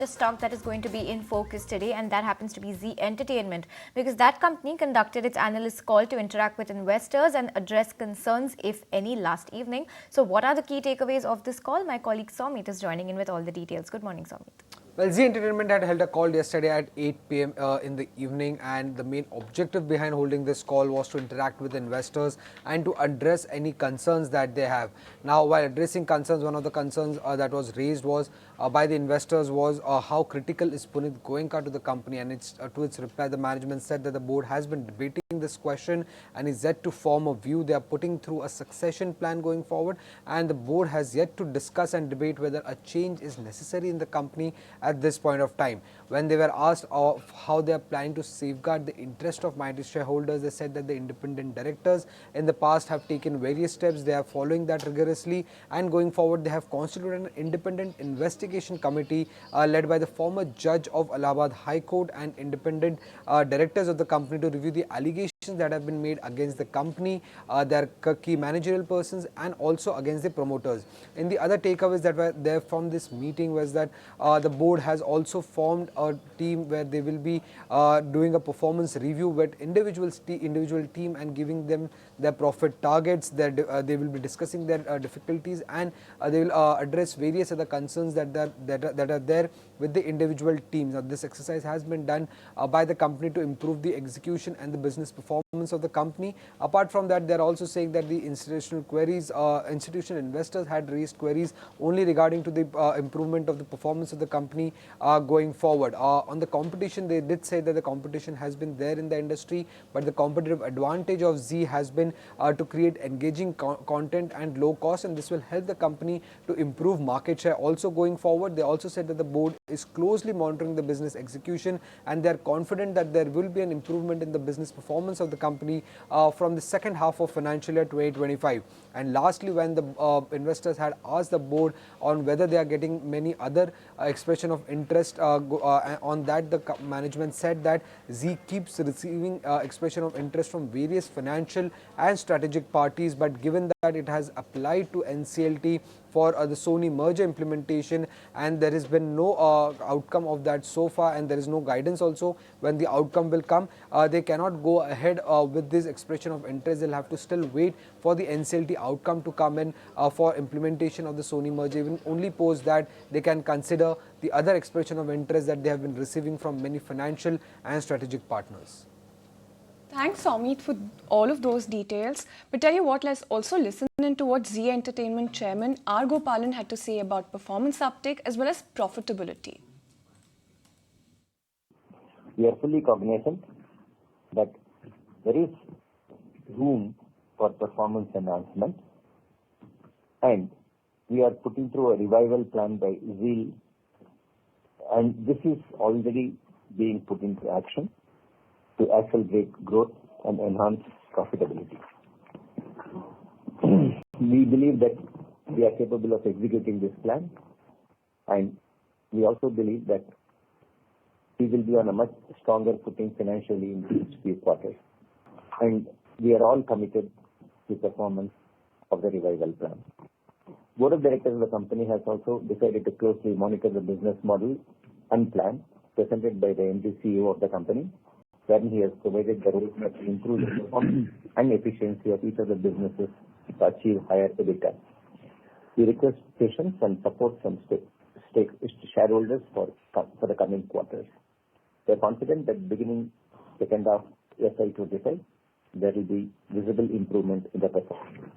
The stock that is going to be in focus today, and that happens to be Zee Entertainment, because that company conducted its analyst call to interact with investors and address concerns, if any, last evening. So what are the key takeaways of this call? My colleague Somit is joining in with all the details. Good morning, Somit. Well, Zee Entertainment had held a call yesterday at 8 p.m. In the evening, and the main objective behind holding this call was to interact with investors and to address any concerns that they have. Now, while addressing concerns, one of the concerns that was raised was by the investors was how critical is Puneet Goenka to the company, and to its reply, the management said that the board has been debating this question and is yet to form a view. They are putting through a succession plan going forward, and the board has yet to discuss and debate whether a change is necessary in the company at this point of time. When they were asked of how they are planning to safeguard the interest of minority shareholders, they said that the independent directors in the past have taken various steps. They are following that rigorously, and going forward they have constituted an independent investigation committee led by the former judge of Allahabad High Court and independent directors of the company to review the allegations that have been made against the company, their key managerial persons, and also against the promoters. In the other takeaways that were there from this meeting was that the board has also formed a team where they will be doing a performance review with individual team and giving them their profit targets. They will be discussing their difficulties, and they will address various other concerns that are there with the individual teams. Now, this exercise has been done by the company to improve the execution and the business performance of the company. Apart from that, they are also saying that the institutional investors had raised queries only regarding to the improvement of the performance of the company going forward. On the competition, they did say that the competition has been there in the industry, but the competitive advantage of Zee has been to create engaging content and low cost, and this will help the company to improve market share also going forward. They also said that the board is closely monitoring the business execution, and they are confident that there will be an improvement in the business performance of the company from the second half of financial year 2025. And lastly, when the investors had asked the board on whether they are getting many other expression of interest on that, the management said that Zee keeps receiving expression of interest from various financial and strategic parties, but given that it has applied to NCLT for the Sony merger implementation, and there has been no outcome of that so far, and there is no guidance also when the outcome will come. They cannot go ahead with this expression of interest. They'll have to still wait for the NCLT outcome to come in for implementation of the Sony merger. Even only post that they can consider the other expression of interest that they have been receiving from many financial and strategic partners. Thanks, Somit, for all of those details. But tell you what, let's also listen into what Zee Entertainment Chairman R. Gopalan had to say about performance uptake as well as profitability. We are fully cognizant that there is room for performance enhancement, and we are putting through a revival plan by Zee, and this is already being put into action to accelerate growth and enhance profitability. We believe that we are capable of executing this plan, and we also believe that we will be on a much stronger footing financially in these few quarters. And we are all committed to performance of the revival plan. Board of Directors of the company has also decided to closely monitor the business model and plan presented by the MD CEO of the company, wherein he has provided the roadmap to improve the performance and efficiency of each of the businesses to achieve higher EBITDA. We request patience and support from shareholders for the coming quarters. We are confident that beginning second half FY25, there will be visible improvement in the performance.